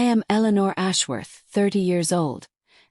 am Eleanor Ashworth, 30 years old,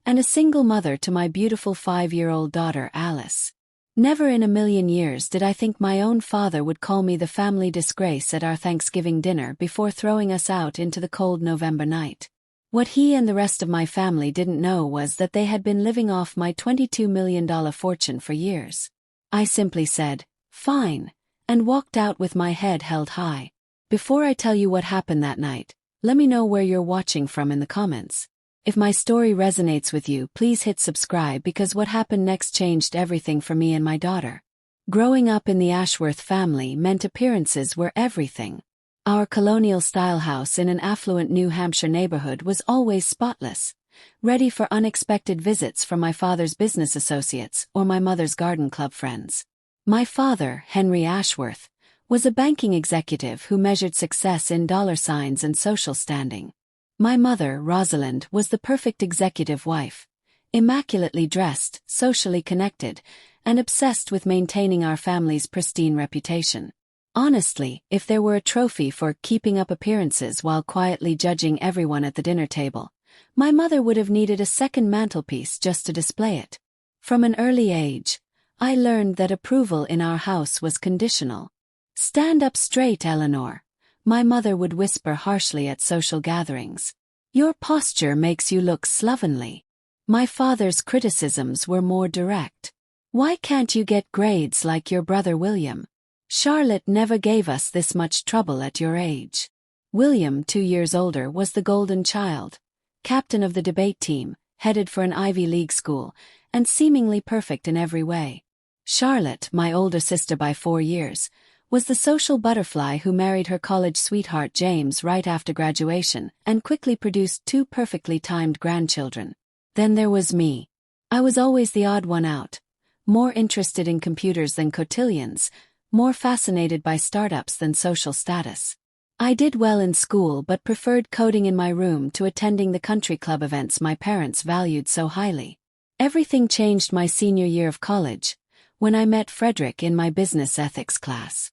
and a single mother to my beautiful 5-year-old daughter Alice. Never in a million years did I think my own father would call me the family disgrace at our Thanksgiving dinner before throwing us out into the cold November night. What he and the rest of my family didn't know was that they had been living off my $22 million fortune for years. I simply said, "Fine," and walked out with my head held high. Before I tell you what happened that night, let me know where you're watching from in the comments. If my story resonates with you, please hit subscribe because what happened next changed everything for me and my daughter. Growing up in the Ashworth family meant appearances were everything. Our colonial-style house in an affluent New Hampshire neighborhood was always spotless, ready for unexpected visits from my father's business associates or my mother's garden club friends. My father, Henry Ashworth, was a banking executive who measured success in dollar signs and social standing. My mother, Rosalind, was the perfect executive wife, immaculately dressed, socially connected, and obsessed with maintaining our family's pristine reputation. Honestly, if there were a trophy for keeping up appearances while quietly judging everyone at the dinner table, my mother would have needed a second mantelpiece just to display it. From an early age, I learned that approval in our house was conditional. "Stand up straight, Eleanor," my mother would whisper harshly at social gatherings. "Your posture makes you look slovenly." My father's criticisms were more direct. "Why can't you get grades like your brother William? Charlotte never gave us this much trouble at your age." William, 2 years older, was the golden child, captain of the debate team, headed for an Ivy League school, and seemingly perfect in every way. Charlotte, my older sister by 4 years, was the social butterfly who married her college sweetheart James right after graduation and quickly produced 2 perfectly timed grandchildren. Then there was me. I was always the odd one out, more interested in computers than cotillions, more fascinated by startups than social status. I did well in school but preferred coding in my room to attending the country club events my parents valued so highly. Everything changed my senior year of college, when I met Frederick in my business ethics class.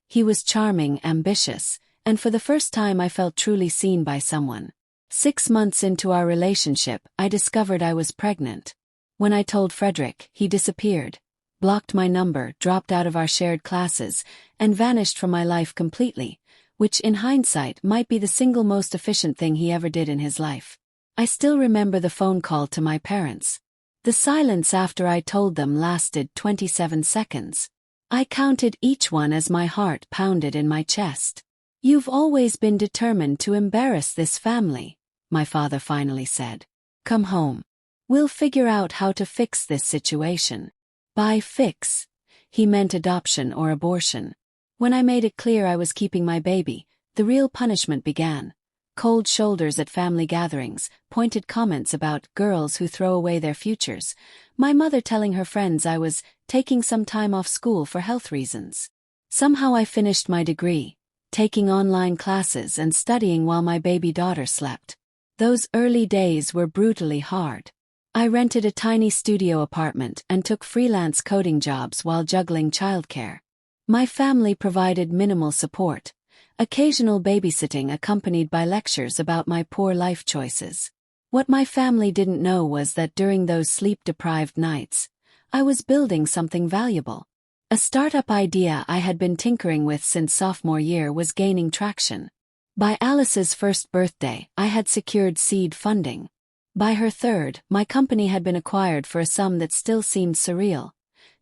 He was charming, ambitious, and for the first time I felt truly seen by someone. 6 months into our relationship, I discovered I was pregnant. When I told Frederick, he disappeared, blocked my number, dropped out of our shared classes, and vanished from my life completely, which in hindsight might be the single most efficient thing he ever did in his life. I still remember the phone call to my parents. The silence after I told them lasted 27 seconds. I counted each one as my heart pounded in my chest. "You've always been determined to embarrass this family," my father finally said. "Come home. We'll figure out how to fix this situation." By fix, he meant adoption or abortion. When I made it clear I was keeping my baby, the real punishment began. Cold shoulders at family gatherings, pointed comments about girls who throw away their futures, my mother telling her friends I was taking some time off school for health reasons. Somehow I finished my degree, taking online classes and studying while my baby daughter slept. Those early days were brutally hard. I rented a tiny studio apartment and took freelance coding jobs while juggling childcare. My family provided minimal support, occasional babysitting accompanied by lectures about my poor life choices. What my family didn't know was that during those sleep-deprived nights, I was building something valuable. A startup idea I had been tinkering with since sophomore year was gaining traction. By Alice's first birthday, I had secured seed funding. By her third, my company had been acquired for a sum that still seemed surreal,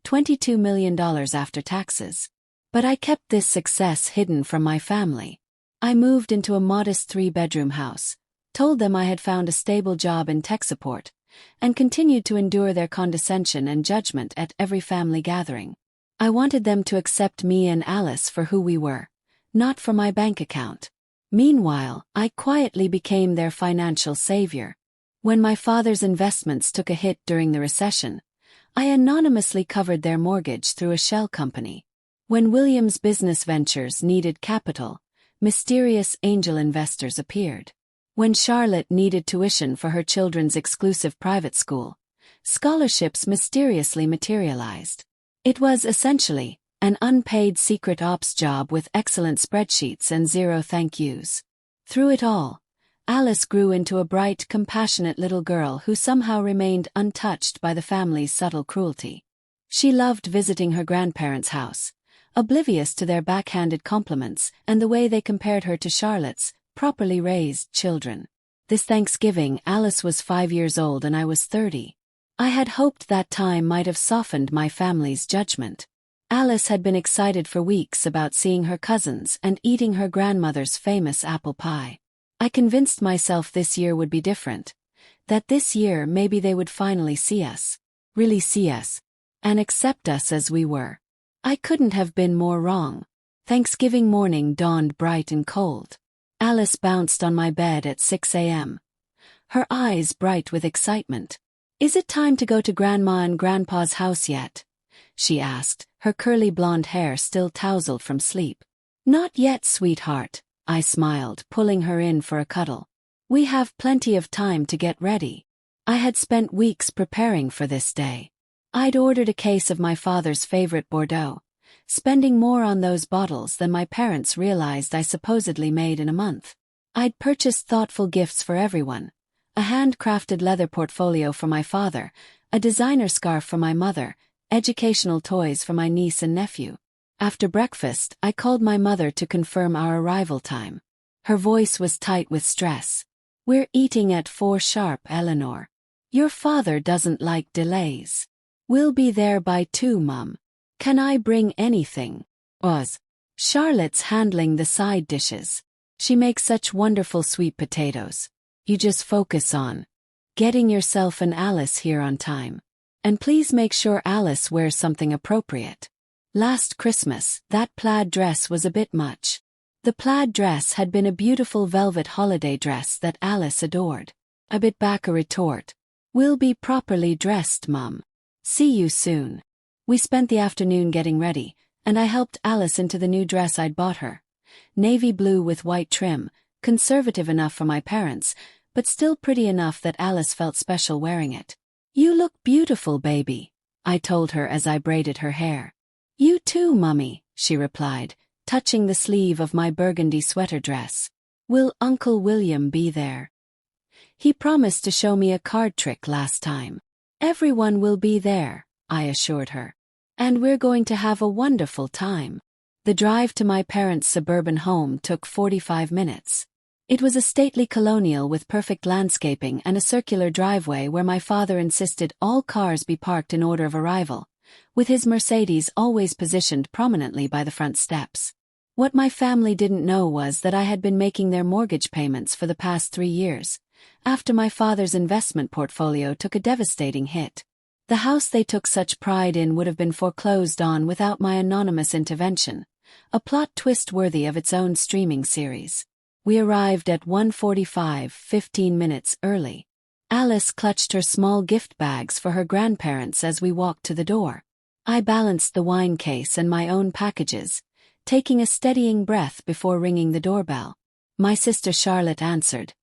$22 million after taxes. But I kept this success hidden from my family. I moved into a modest 3-bedroom house, told them I had found a stable job in tech support, and continued to endure their condescension and judgment at every family gathering. I wanted them to accept me and Alice for who we were, not for my bank account. Meanwhile, I quietly became their financial savior. When my father's investments took a hit during the recession, I anonymously covered their mortgage through a shell company. When William's business ventures needed capital, mysterious angel investors appeared. When Charlotte needed tuition for her children's exclusive private school, scholarships mysteriously materialized. It was essentially an unpaid secret ops job with excellent spreadsheets and zero thank yous. Through it all, Alice grew into a bright, compassionate little girl who somehow remained untouched by the family's subtle cruelty. She loved visiting her grandparents' house, oblivious to their backhanded compliments and the way they compared her to Charlotte's properly raised children. This Thanksgiving, Alice was 5 years old and I was 30. I had hoped that time might have softened my family's judgment. Alice had been excited for weeks about seeing her cousins and eating her grandmother's famous apple pie. I convinced myself this year would be different, that this year maybe they would finally see us, really see us, and accept us as we were. I couldn't have been more wrong. Thanksgiving morning dawned bright and cold. Alice bounced on my bed at 6 a.m., her eyes bright with excitement. "Is it time to go to Grandma and Grandpa's house yet?" she asked, her curly blonde hair still tousled from sleep. "Not yet, sweetheart," I smiled, pulling her in for a cuddle. "We have plenty of time to get ready." I had spent weeks preparing for this day. I'd ordered a case of my father's favorite Bordeaux, spending more on those bottles than my parents realized I supposedly made in a month. I'd purchased thoughtful gifts for everyone: a handcrafted leather portfolio for my father, a designer scarf for my mother, educational toys for my niece and nephew. After breakfast, I called my mother to confirm our arrival time. Her voice was tight with stress. "We're eating at 4 sharp, Eleanor. Your father doesn't like delays. We'll be there by 2, Mum. Can I bring anything?" Charlotte's handling the side dishes. She makes such wonderful sweet potatoes. You just focus on getting yourself and Alice here on time. And please make sure Alice wears something appropriate. Last Christmas, that plaid dress was a bit much. The plaid dress had been a beautiful velvet holiday dress that Alice adored. I bit back a retort. "We'll be properly dressed, Mum. See you soon." We spent the afternoon getting ready, and I helped Alice into the new dress I'd bought her. Navy blue with white trim, conservative enough for my parents, but still pretty enough that Alice felt special wearing it. "You look beautiful, baby," I told her as I braided her hair. "You too, Mummy," she replied, touching the sleeve of my burgundy sweater dress. "Will Uncle William be there?" "He promised to show me a card trick last time." "Everyone will be there," I assured her. "And we're going to have a wonderful time." The drive to my parents' suburban home took 45 minutes. It was a stately colonial with perfect landscaping and a circular driveway where my father insisted all cars be parked in order of arrival, with his Mercedes always positioned prominently by the front steps. What my family didn't know was that I had been making their mortgage payments for the past 3 years, after my father's investment portfolio took a devastating hit. The house they took such pride in would have been foreclosed on without my anonymous intervention, a plot twist worthy of its own streaming series. We arrived at 1:45, 15 minutes early. Alice clutched her small gift bags for her grandparents as we walked to the door. I balanced the wine case and my own packages, taking a steadying breath before ringing the doorbell. My sister Charlotte answered,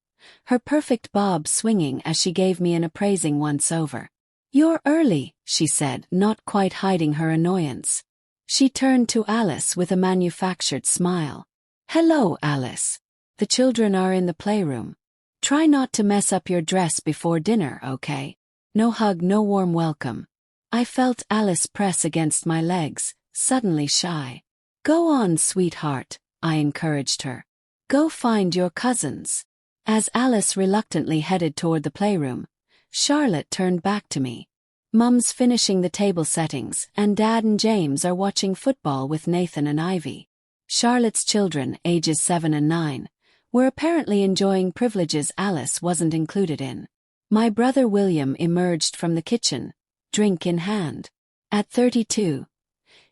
her perfect bob swinging as she gave me an appraising once-over. "You're early," she said, not quite hiding her annoyance. She turned to Alice with a manufactured smile. "Hello, Alice. The children are in the playroom. Try not to mess up your dress before dinner, okay? No hug, no warm welcome." I felt Alice press against my legs, suddenly shy. "Go on, sweetheart," I encouraged her. "Go find your cousins." As Alice reluctantly headed toward the playroom, Charlotte turned back to me. "Mum's finishing the table settings, and Dad and James are watching football with Nathan and Ivy." Charlotte's children, ages 7 and 9, were apparently enjoying privileges Alice wasn't included in. My brother William emerged from the kitchen, drink in hand. At 32,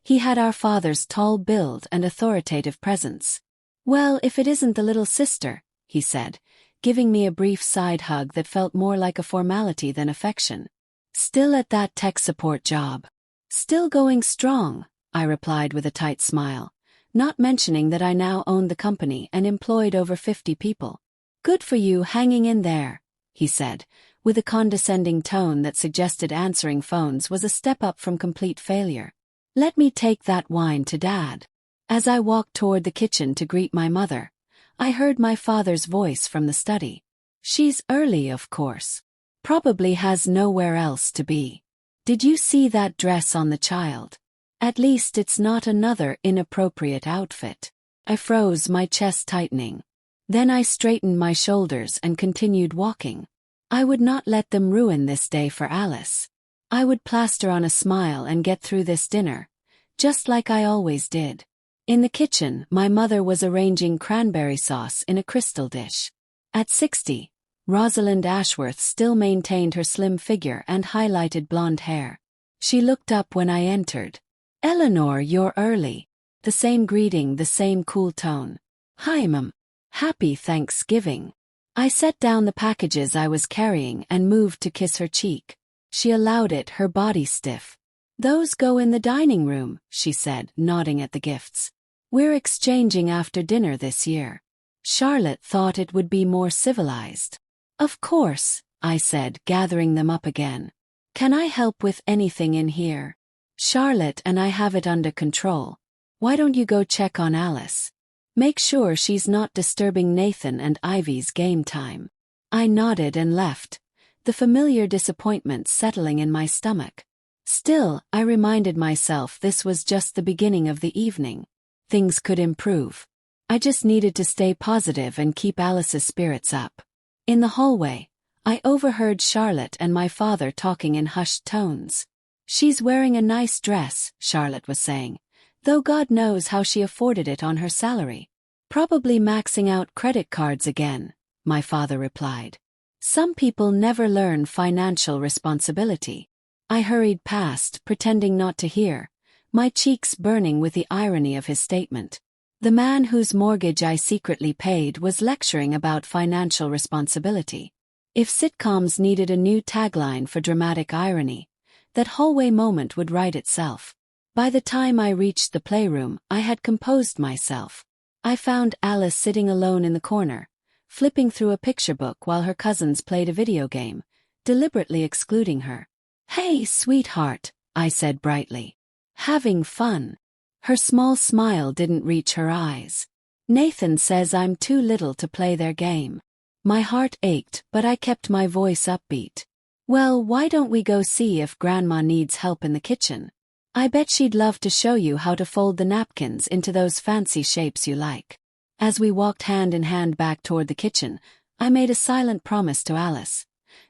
he had our father's tall build and authoritative presence. "Well, if it isn't the little sister," he said, giving me a brief side hug that felt more like a formality than affection. "Still at that tech support job?" "Still going strong," I replied with a tight smile, not mentioning that I now owned the company and employed over 50 people. "Good for you hanging in there," he said, with a condescending tone that suggested answering phones was a step up from complete failure. "Let me take that wine to Dad." As I walked toward the kitchen to greet my mother, I heard my father's voice from the study. She's early, of course. Probably has nowhere else to be. Did you see that dress on the child? At least it's not another inappropriate outfit. I froze, my chest tightening. Then I straightened my shoulders and continued walking. I would not let them ruin this day for Alice. I would plaster on a smile and get through this dinner, just like I always did. In the kitchen, my mother was arranging cranberry sauce in a crystal dish. At 60, Rosalind Ashworth still maintained her slim figure and highlighted blonde hair. She looked up when I entered. "Eleanor, you're early." The same greeting, the same cool tone. "Hi, Mum. Happy Thanksgiving." I set down the packages I was carrying and moved to kiss her cheek. She allowed it, her body stiff. "Those go in the dining room," she said, nodding at the gifts. "We're exchanging after dinner this year." Charlotte thought it would be more civilized. "Of course," I said, gathering them up again. "Can I help with anything in here?" "Charlotte and I have it under control. Why don't you go check on Alice? Make sure she's not disturbing Nathan and Ivy's game time." I nodded and left, the familiar disappointment settling in my stomach. Still, I reminded myself this was just the beginning of the evening. Things could improve. I just needed to stay positive and keep Alice's spirits up. In the hallway, I overheard Charlotte and my father talking in hushed tones. "She's wearing a nice dress," Charlotte was saying, "though God knows how she afforded it on her salary." "Probably maxing out credit cards again," my father replied. "Some people never learn financial responsibility." I hurried past, pretending not to hear, my cheeks burning with the irony of his statement. The man whose mortgage I secretly paid was lecturing about financial responsibility. If sitcoms needed a new tagline for dramatic irony, that hallway moment would write itself. By the time I reached the playroom, I had composed myself. I found Alice sitting alone in the corner, flipping through a picture book while her cousins played a video game, deliberately excluding her. "Hey, sweetheart," I said brightly. "Having fun?" Her small smile didn't reach her eyes. "Nathan says I'm too little to play their game." My heart ached, but I kept my voice upbeat. "Well, why don't we go see if Grandma needs help in the kitchen? I bet she'd love to show you how to fold the napkins into those fancy shapes you like." As we walked hand in hand back toward the kitchen, I made a silent promise to Alice.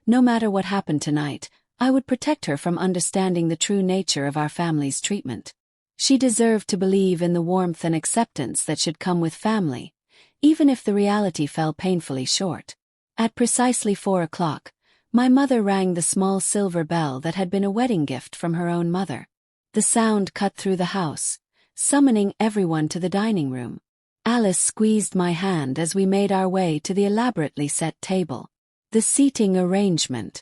No matter what happened tonight, I would protect her from understanding the true nature of our family's treatment. She deserved to believe in the warmth and acceptance that should come with family, even if the reality fell painfully short. At precisely 4 o'clock, my mother rang the small silver bell that had been a wedding gift from her own mother. The sound cut through the house, summoning everyone to the dining room. Alice squeezed my hand as we made our way to the elaborately set table. The seating arrangement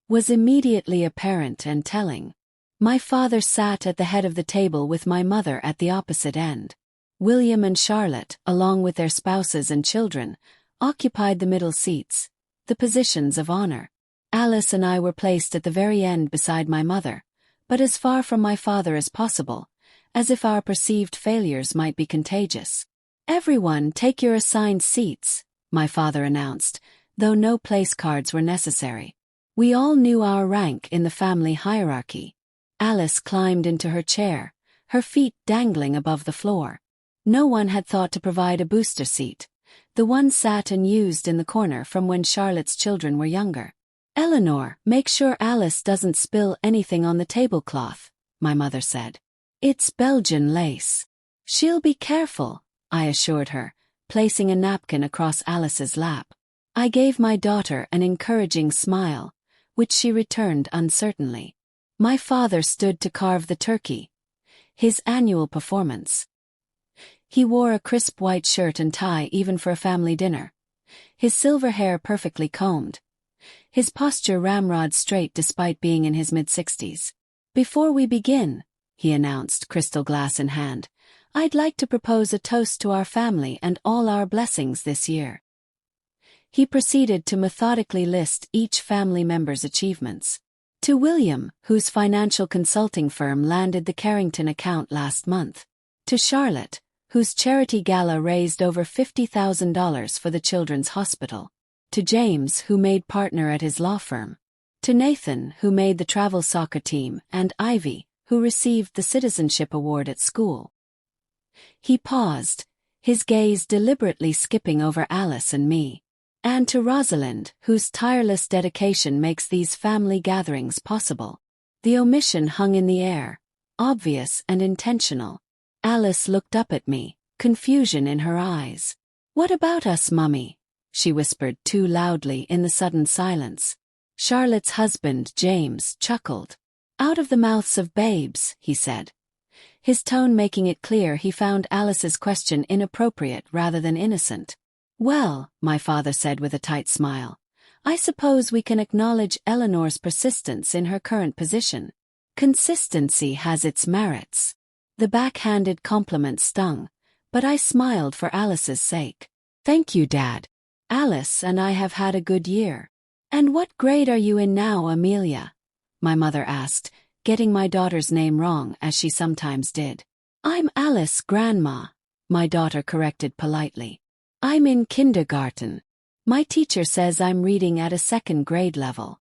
was immediately apparent and telling. My father sat at the head of the table with my mother at the opposite end. William and Charlotte, along with their spouses and children, occupied the middle seats, the positions of honor. Alice and I were placed at the very end beside my mother, but as far from my father as possible, as if our perceived failures might be contagious. "Everyone take your assigned seats," my father announced, though no place cards were necessary. We all knew our rank in the family hierarchy. Alice climbed into her chair, her feet dangling above the floor. No one had thought to provide a booster seat. The one sat and used in the corner from when Charlotte's children were younger. "Eleanor, make sure Alice doesn't spill anything on the tablecloth," my mother said. "It's Belgian lace." "She'll be careful," I assured her, placing a napkin across Alice's lap. I gave my daughter an encouraging smile, which she returned uncertainly. My father stood to carve the turkey, his annual performance. He wore a crisp white shirt and tie even for a family dinner, his silver hair perfectly combed, his posture ramrod straight despite being in his mid-60s. "Before we begin," he announced, crystal glass in hand, "I'd like to propose a toast to our family and all our blessings this year." He proceeded to methodically list each family member's achievements. To William, whose financial consulting firm landed the Carrington account last month. To Charlotte, whose charity gala raised over $50,000 for the Children's Hospital, to James, who made partner at his law firm, to Nathan, who made the travel soccer team, and Ivy, who received the citizenship award at school. He paused, his gaze deliberately skipping over Alice and me. And to Rosalind, whose tireless dedication makes these family gatherings possible. The omission hung in the air, obvious and intentional. Alice looked up at me, confusion in her eyes. "What about us, Mummy?" she whispered too loudly in the sudden silence. Charlotte's husband, James, chuckled. "Out of the mouths of babes," he said, his tone making it clear he found Alice's question inappropriate rather than innocent. "Well," my father said with a tight smile, "I suppose we can acknowledge Eleanor's persistence in her current position. Consistency has its merits." The backhanded compliment stung, but I smiled for Alice's sake. "Thank you, Dad. Alice and I have had a good year." "And what grade are you in now, Amelia?" my mother asked, getting my daughter's name wrong as she sometimes did. "I'm Alice, Grandma," my daughter corrected politely. "I'm in kindergarten. My teacher says I'm reading at a second grade level."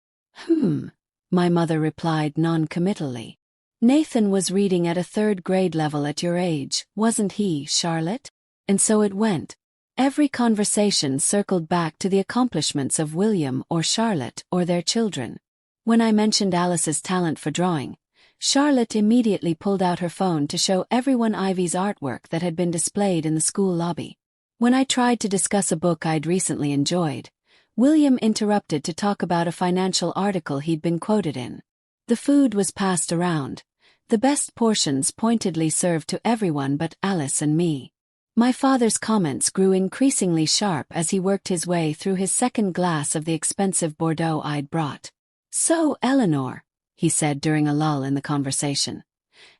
My mother replied non-committally. "Nathan was reading at a third grade level at your age, wasn't he, Charlotte?" And so it went. Every conversation circled back to the accomplishments of William or Charlotte or their children. When I mentioned Alice's talent for drawing, Charlotte immediately pulled out her phone to show everyone Ivy's artwork that had been displayed in the school lobby. When I tried to discuss a book I'd recently enjoyed, William interrupted to talk about a financial article he'd been quoted in. The food was passed around, the best portions pointedly served to everyone but Alice and me. My father's comments grew increasingly sharp as he worked his way through his second glass of the expensive Bordeaux I'd brought. "So, Eleanor," he said during a lull in the conversation,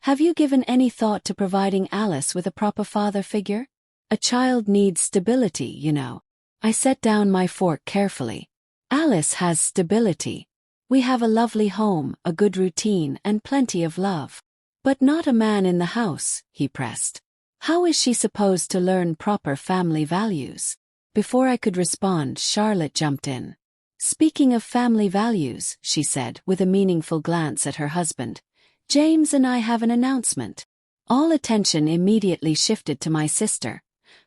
"have you given any thought to providing Alice with a proper father figure? A child needs stability, you know." I set down my fork carefully. "Alice has stability. We have a lovely home, a good routine, and plenty of love. But not a man in the house," he pressed. "How is she supposed to learn proper family values?" Before I could respond, Charlotte jumped in. "Speaking of family values," she said with a meaningful glance at her husband, "James and I have an announcement." All attention immediately shifted to my sister,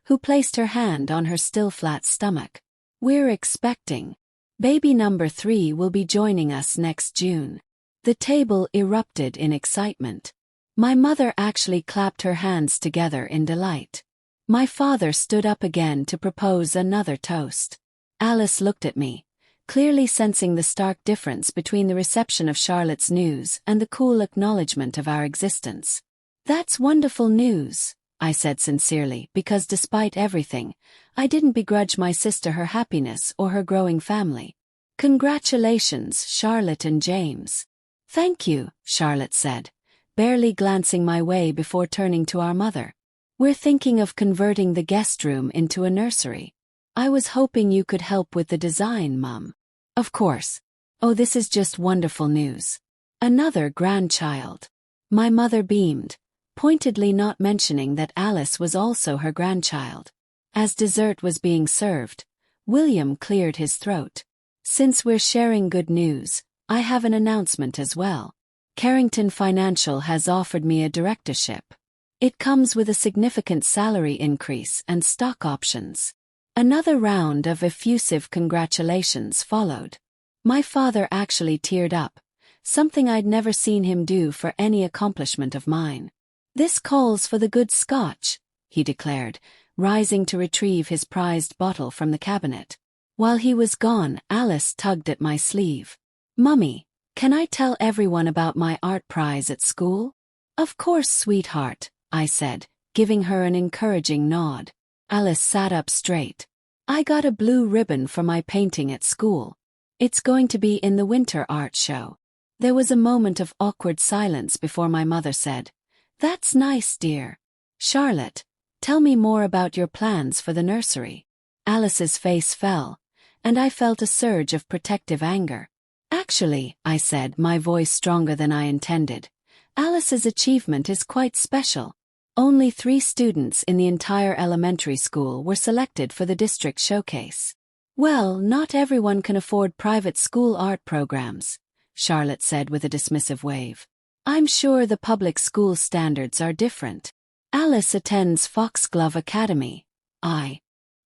who placed her hand on her still flat stomach. "We're expecting. Baby number 3 will be joining us next June." The table erupted in excitement. My mother actually clapped her hands together in delight. My father stood up again to propose another toast. Alice looked at me, clearly sensing the stark difference between the reception of Charlotte's news and the cool acknowledgement of our existence. "That's wonderful news," I said sincerely, because despite everything, I didn't begrudge my sister her happiness or her growing family. "Congratulations, Charlotte and James." "Thank you," Charlotte said, barely glancing my way before turning to our mother. "We're thinking of converting the guest room into a nursery. I was hoping you could help with the design, Mum." "Of course. Oh, this is just wonderful news. Another grandchild." My mother beamed, pointedly not mentioning that Alice was also her grandchild. As dessert was being served, William cleared his throat. "Since we're sharing good news, I have an announcement as well. Carrington Financial has offered me a directorship. It comes with a significant salary increase and stock options." Another round of effusive congratulations followed. My father actually teared up, something I'd never seen him do for any accomplishment of mine. "This calls for the good Scotch," he declared, rising to retrieve his prized bottle from the cabinet. While he was gone, Alice tugged at my sleeve. "Mummy, can I tell everyone about my art prize at school?" "Of course, sweetheart," I said, giving her an encouraging nod. Alice sat up straight. "I got a blue ribbon for my painting at school. It's going to be in the winter art show." There was a moment of awkward silence before my mother said, "That's nice, dear. Charlotte, tell me more about your plans for the nursery." Alice's face fell, and I felt a surge of protective anger. "Actually," I said, my voice stronger than I intended, "Alice's achievement is quite special. Only 3 students in the entire elementary school were selected for the district showcase. Well, not everyone can afford private school art programs, Charlotte said with a dismissive wave. I'm sure the public school standards are different. Alice attends Foxglove Academy. I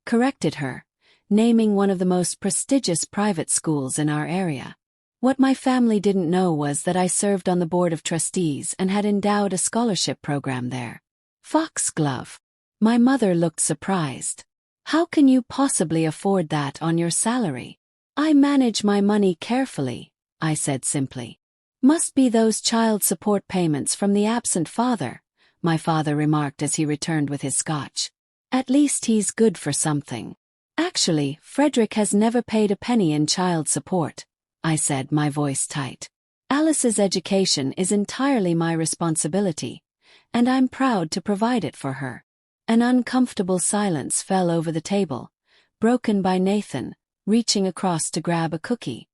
corrected her, naming one of the most prestigious private schools in our area. What my family didn't know was that I served on the board of trustees and had endowed a scholarship program there. Foxglove. My mother looked surprised. How can you possibly afford that on your salary? I manage my money carefully, I said simply. Must be those child support payments from the absent father, my father remarked as he returned with his scotch. At least he's good for something. Actually, Frederick has never paid a penny in child support, I said, my voice tight. Alice's education is entirely my responsibility, and I'm proud to provide it for her. An uncomfortable silence fell over the table, broken by Nathan, reaching across to grab a cookie.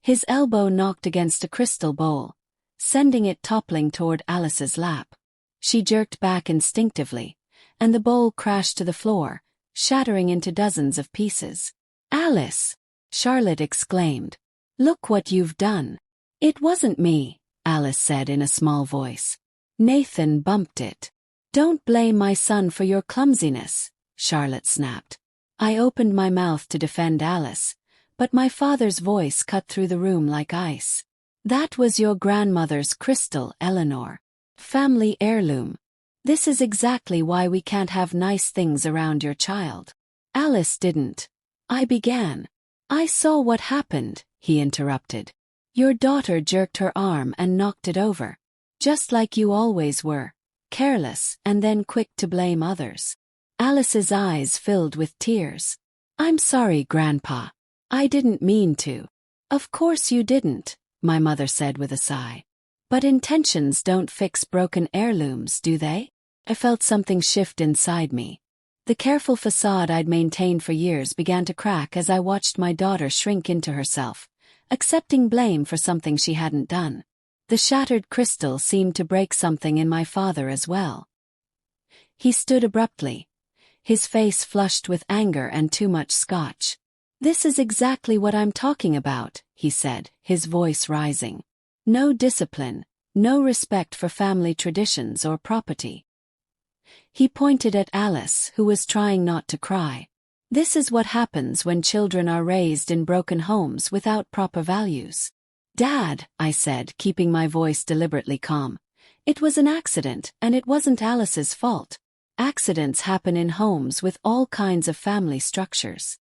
His elbow knocked against a crystal bowl, sending it toppling toward Alice's lap. She jerked back instinctively, and the bowl crashed to the floor, shattering into dozens of pieces. Alice! Charlotte exclaimed. Look what you've done. It wasn't me, Alice said in a small voice. Nathan bumped it. Don't blame my son for your clumsiness, Charlotte snapped. I opened my mouth to defend Alice, but my father's voice cut through the room like ice. That was your grandmother's crystal, Eleanor. Family heirloom. This is exactly why we can't have nice things around your child. Alice didn't. I began. I saw what happened, he interrupted. Your daughter jerked her arm and knocked it over. Just like you always were. Careless and then quick to blame others. Alice's eyes filled with tears. I'm sorry, Grandpa. I didn't mean to. Of course you didn't, my mother said with a sigh. But intentions don't fix broken heirlooms, do they? I felt something shift inside me. The careful facade I'd maintained for years began to crack as I watched my daughter shrink into herself, accepting blame for something she hadn't done. The shattered crystal seemed to break something in my father as well. He stood abruptly, his face flushed with anger and too much scotch. This is exactly what I'm talking about, he said, his voice rising. No discipline, no respect for family traditions or property. He pointed at Alice, who was trying not to cry. This is what happens when children are raised in broken homes without proper values. Dad, I said, keeping my voice deliberately calm. It was an accident, and it wasn't Alice's fault. Accidents happen in homes with all kinds of family structures.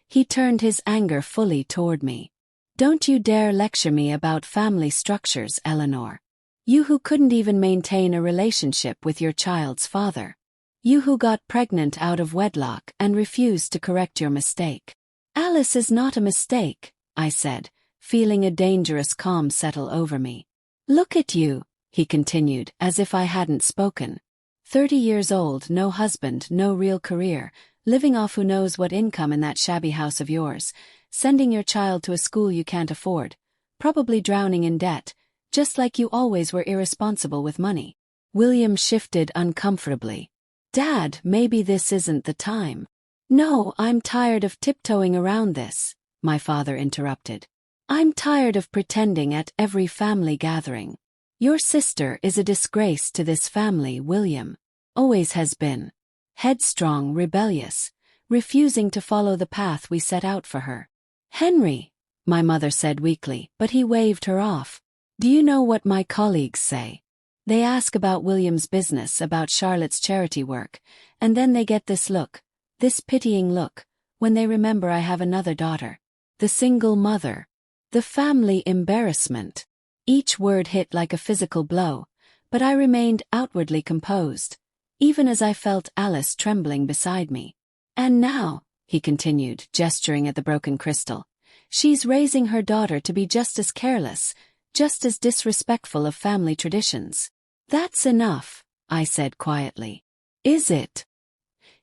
He turned his anger fully toward me. Don't you dare lecture me about family structures, Eleanor. You who couldn't even maintain a relationship with your child's father. You who got pregnant out of wedlock and refused to correct your mistake. Alice is not a mistake, I said, feeling a dangerous calm settle over me. Look at you, he continued, as if I hadn't spoken. 30 years old, no husband, no real career, living off who knows what income in that shabby house of yours, sending your child to a school you can't afford, probably drowning in debt, just like you always were irresponsible with money. William shifted uncomfortably. Dad, maybe this isn't the time. No, I'm tired of tiptoeing around this, my father interrupted. I'm tired of pretending at every family gathering. Your sister is a disgrace to this family, William. Always has been. Headstrong, rebellious, refusing to follow the path we set out for her. Henry, my mother said weakly, but he waved her off. Do you know what my colleagues say? They ask about William's business, about Charlotte's charity work, and then they get this look, this pitying look, when they remember I have another daughter. The single mother. The family embarrassment. Each word hit like a physical blow, but I remained outwardly composed, even as I felt Alice trembling beside me. And now, he continued, gesturing at the broken crystal, she's raising her daughter to be just as careless, just as disrespectful of family traditions. That's enough, I said quietly. Is it?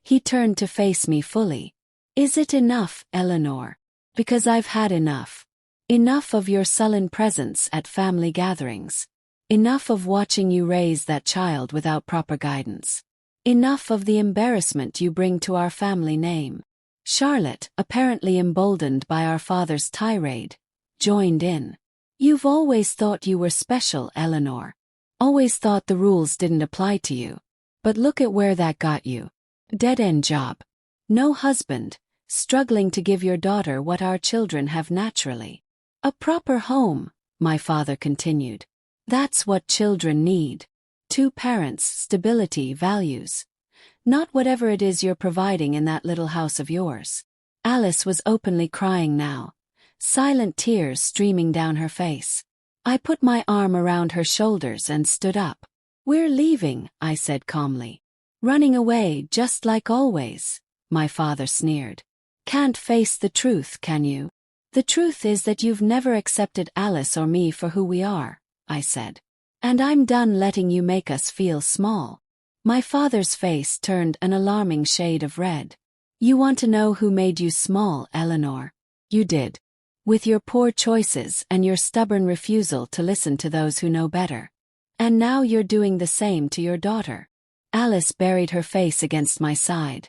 He turned to face me fully. Is it enough, Eleanor? Because I've had enough. Enough of your sullen presence at family gatherings. Enough of watching you raise that child without proper guidance. Enough of the embarrassment you bring to our family name." Charlotte, apparently emboldened by our father's tirade, joined in. "You've always thought you were special, Eleanor. Always thought the rules didn't apply to you. But look at where that got you. Dead-end job. No husband, struggling to give your daughter what our children have naturally. A proper home," my father continued. "That's what children need. Two parents, stability, values. Not whatever it is you're providing in that little house of yours." Alice was openly crying now, silent tears streaming down her face. I put my arm around her shoulders and stood up. "We're leaving," I said calmly. "Running away just like always," my father sneered. "Can't face the truth, can you? The truth is that you've never accepted Alice or me for who we are," I said. "And I'm done letting you make us feel small." My father's face turned an alarming shade of red. "You want to know who made you small, Eleanor? You did. With your poor choices and your stubborn refusal to listen to those who know better. And now you're doing the same to your daughter." Alice buried her face against my side,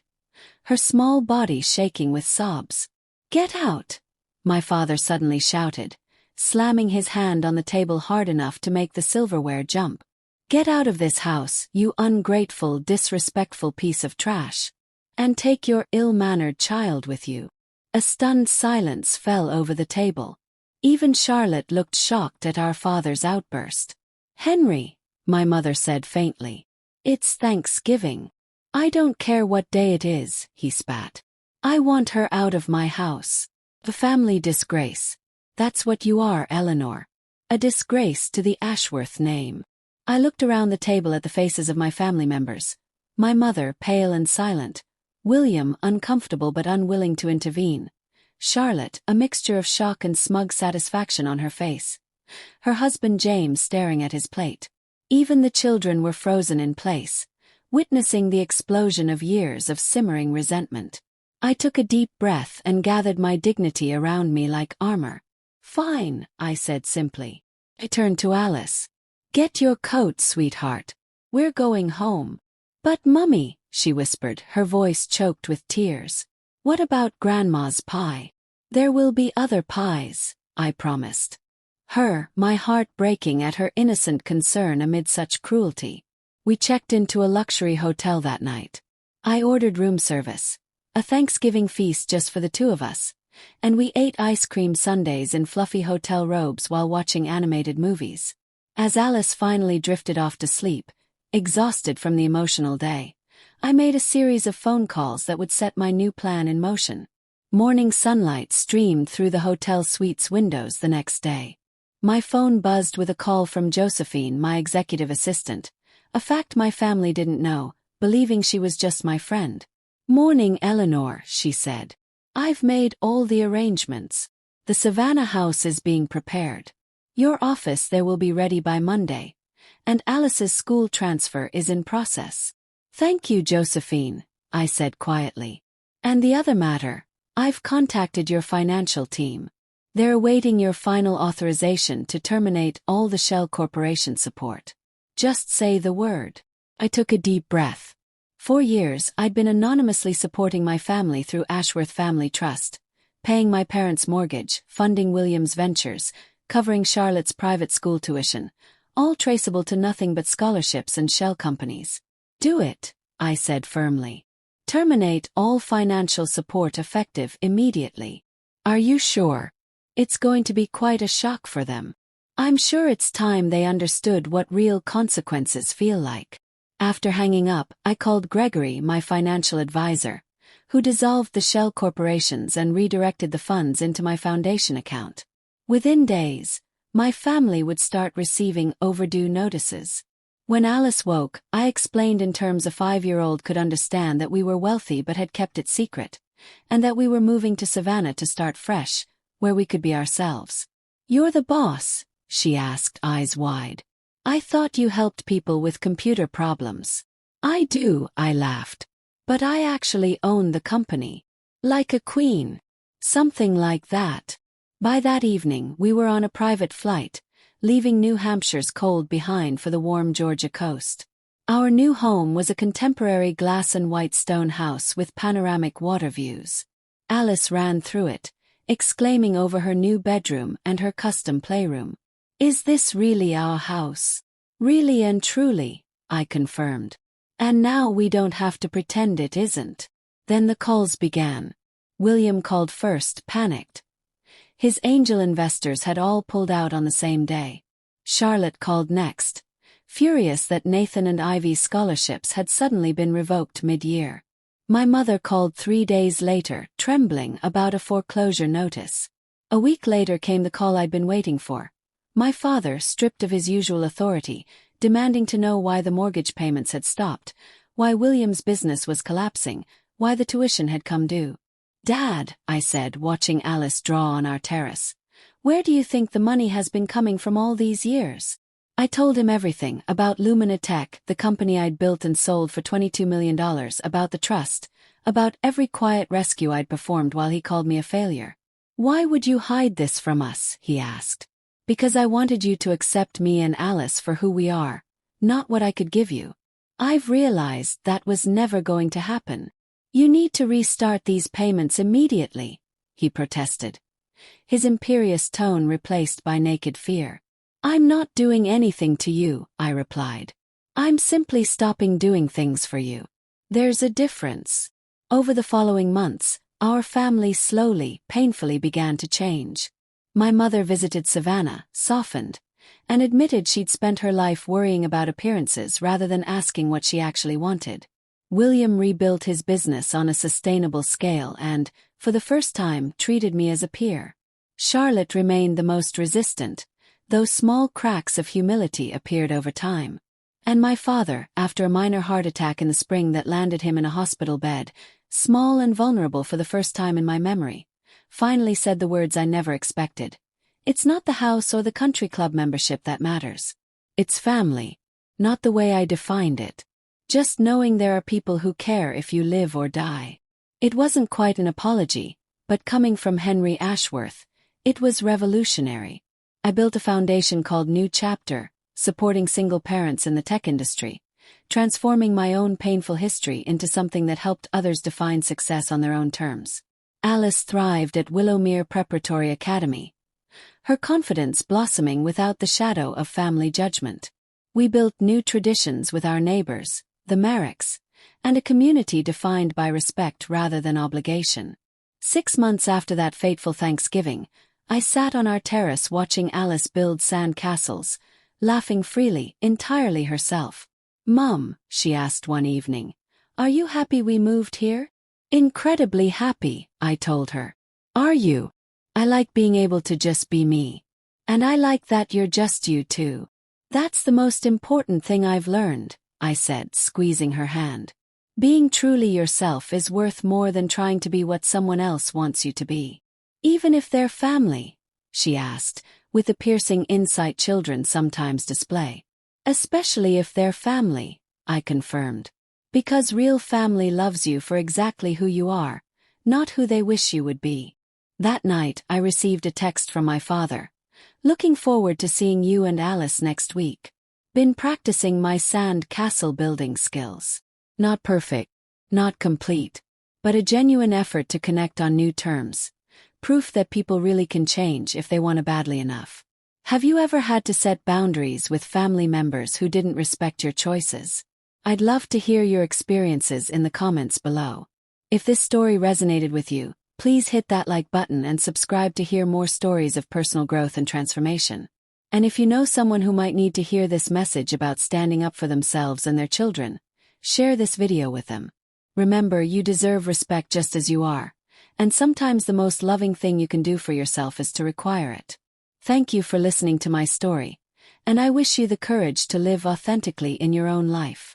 her small body shaking with sobs. "Get out!" my father suddenly shouted, slamming his hand on the table hard enough to make the silverware jump. "Get out of this house, you ungrateful, disrespectful piece of trash. And take your ill-mannered child with you." A stunned silence fell over the table. Even Charlotte looked shocked at our father's outburst. "Henry," my mother said faintly. "It's Thanksgiving. I don't care what day it is," he spat. "I want her out of my house. A family disgrace. That's what you are, Eleanor. A disgrace to the Ashworth name." I looked around the table at the faces of my family members. My mother, pale and silent. William, uncomfortable but unwilling to intervene. Charlotte, a mixture of shock and smug satisfaction on her face. Her husband James staring at his plate. Even the children were frozen in place, witnessing the explosion of years of simmering resentment. I took a deep breath and gathered my dignity around me like armor. "Fine," I said simply. I turned to Alice. "Get your coat, sweetheart. We're going home." "But Mummy," she whispered, her voice choked with tears. "What about Grandma's pie?" "There will be other pies," I promised. My heart breaking at her innocent concern amid such cruelty. We checked into a luxury hotel that night. I ordered room service, a Thanksgiving feast just for the two of us, and we ate ice cream sundaes in fluffy hotel robes while watching animated movies. As Alice finally drifted off to sleep, exhausted from the emotional day, I made a series of phone calls that would set my new plan in motion. Morning sunlight streamed through the hotel suite's windows the next day. My phone buzzed with a call from Josephine, my executive assistant, a fact my family didn't know, believing she was just my friend. "Morning, Eleanor," she said. "I've made all the arrangements. The Savannah house is being prepared. Your office there will be ready by Monday, and Alice's school transfer is in process." "Thank you, Josephine," I said quietly. "And the other matter, I've contacted your financial team. They're awaiting your final authorization to terminate all the Shell Corporation support. Just say the word." I took a deep breath. For years, I'd been anonymously supporting my family through Ashworth Family Trust, paying my parents' mortgage, funding William's ventures, covering Charlotte's private school tuition, all traceable to nothing but scholarships and shell companies. "Do it," I said firmly. "Terminate all financial support effective immediately." "Are you sure? It's going to be quite a shock for them." "I'm sure it's time they understood what real consequences feel like." After hanging up, I called Gregory, my financial advisor, who dissolved the shell corporations and redirected the funds into my foundation account. Within days, my family would start receiving overdue notices. When Alice woke, I explained in terms a 5-year-old could understand that we were wealthy but had kept it secret, and that we were moving to Savannah to start fresh, where we could be ourselves. "You're the boss?" she asked, eyes wide. "I thought you helped people with computer problems." "I do," I laughed. "But I actually own the company. Like a queen." "Something like that." By that evening, we were on a private flight, leaving New Hampshire's cold behind for the warm Georgia coast. Our new home was a contemporary glass and white stone house with panoramic water views. Alice ran through it, exclaiming over her new bedroom and her custom playroom. "Is this really our house?" "Really and truly," I confirmed. "And now we don't have to pretend it isn't." Then the calls began. William called first, panicked. His angel investors had all pulled out on the same day. Charlotte called next, furious that Nathan and Ivy's scholarships had suddenly been revoked mid-year. My mother called 3 days later, trembling about a foreclosure notice. A week later came the call I'd been waiting for. My father, stripped of his usual authority, demanding to know why the mortgage payments had stopped, why William's business was collapsing, why the tuition had come due. "Dad," I said, watching Alice draw on our terrace, "where do you think the money has been coming from all these years?" I told him everything, about Lumina Tech, the company I'd built and sold for $22 million, about the trust, about every quiet rescue I'd performed while he called me a failure. "Why would you hide this from us?" he asked. "Because I wanted you to accept me and Alice for who we are, not what I could give you. I've realized that was never going to happen. You need to restart these payments immediately," he protested, his imperious tone replaced by naked fear. "I'm not doing anything to you," I replied. "I'm simply stopping doing things for you. There's a difference." Over the following months, our family slowly, painfully began to change. My mother visited Savannah, softened, and admitted she'd spent her life worrying about appearances rather than asking what she actually wanted. William rebuilt his business on a sustainable scale and, for the first time, treated me as a peer. Charlotte remained the most resistant, though small cracks of humility appeared over time. And my father, after a minor heart attack in the spring that landed him in a hospital bed, small and vulnerable for the first time in my memory, finally said the words I never expected. "It's not the house or the country club membership that matters. It's family. Not the way I defined it. Just knowing there are people who care if you live or die." It wasn't quite an apology, but coming from Henry Ashworth, it was revolutionary. I built a foundation called New Chapter, supporting single parents in the tech industry, transforming my own painful history into something that helped others define success on their own terms. Alice thrived at Willowmere Preparatory Academy, her confidence blossoming without the shadow of family judgment. We built new traditions with our neighbors, the Merricks, and a community defined by respect rather than obligation. 6 months after that fateful Thanksgiving, I sat on our terrace watching Alice build sand castles, laughing freely, entirely herself. "Mum," she asked one evening, "are you happy we moved here?" "Incredibly happy," I told her. "Are you?" "I like being able to just be me. And I like that you're just you too." "That's the most important thing I've learned," I said, squeezing her hand. "Being truly yourself is worth more than trying to be what someone else wants you to be." "Even if they're family?" she asked, with the piercing insight children sometimes display. "Especially if they're family," I confirmed. "Because real family loves you for exactly who you are, not who they wish you would be." That night I received a text from my father. "Looking forward to seeing you and Alice next week. Been practicing my sand castle building skills. Not perfect, not complete, but a genuine effort to connect on new terms. Proof that people really can change if they want to badly enough." Have you ever had to set boundaries with family members who didn't respect your choices? I'd love to hear your experiences in the comments below. If this story resonated with you, please hit that like button and subscribe to hear more stories of personal growth and transformation. And if you know someone who might need to hear this message about standing up for themselves and their children, share this video with them. Remember, you deserve respect just as you are. And sometimes the most loving thing you can do for yourself is to require it. Thank you for listening to my story, and I wish you the courage to live authentically in your own life.